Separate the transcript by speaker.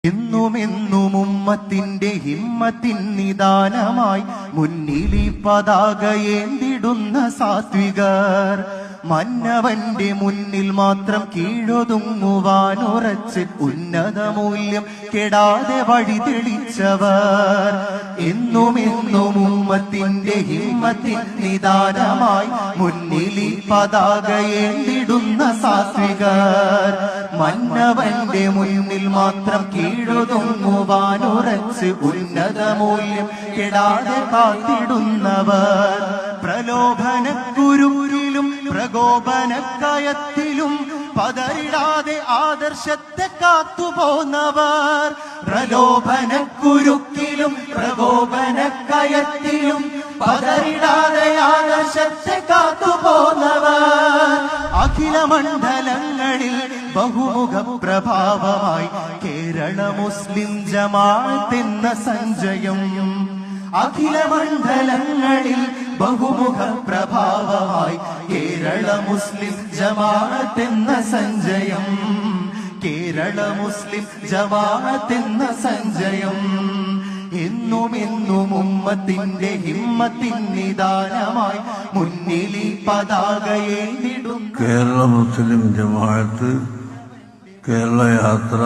Speaker 1: എന്നുമെന്നും ഉമ്മത്തിന്റെ ഹിമ്മത്തിൻ നിദാനമായി മുന്നിലി പതാകയേന്തിടുന്ന സാത്വികർ, മന്നവന്റെ മുന്നിൽ മാത്രം കീഴൊതുങ്ങുവാനുറച്ച് ഉന്നത മൂല്യം കെടാതെ വഴി തെളിച്ചവർ. എന്നുമെന്നും ഉമ്മത്തിന്റെ ഹിമ്മത്തിൻ നിദാനമായി മുന്നിലി പതാകയേന്തിടുന്ന സാത്വികർ, മന്നവന്റെ മുന്നിൽ മാത്രം കീഴൊതുങ്ങുവാനുറച്ച് ഉന്നത മൂല്യം കെടാതെ കാത്തിടുന്നവർ. പ്രലോഭനക്കുരുവിലും പ്രകോപനക്കയത്തിലും പതറിടാതെ ആദർശത്തെ കാത്തുപോന്നവർ. പ്രലോഭനക്കുരുക്കിലും പ്രകോപനക്കയത്തിലും പതറിടാതെ ആദർശത്തെ കാത്തുപോന്നവർ. അഖില മണ്ഡലങ്ങളിൽ ബഹുമുഖ പ്രഭാവമായി കേരള മുസ്ലിം ജമാഅത്ത് എന്ന സഞ്ജയം. അഖില മണ്ഡലങ്ങളിൽ ബഹുമുഖ പ്രഭാവമായി കേരള മുസ്ലിം ജമാഅത്ത് എന്ന സഞ്ജയം. കേരള മുസ്ലിം ജമാഅത്ത് എന്ന സഞ്ജയം. എന്നുമെന്നും ഉമ്മത്തിന്റെ ഹിമ്മത്തിൻ നിദാനമായി മുന്നിലി പതാകയേന്തിടും
Speaker 2: കേരള മുസ്ലിം ജമാഅത്ത് കേരള യാത്ര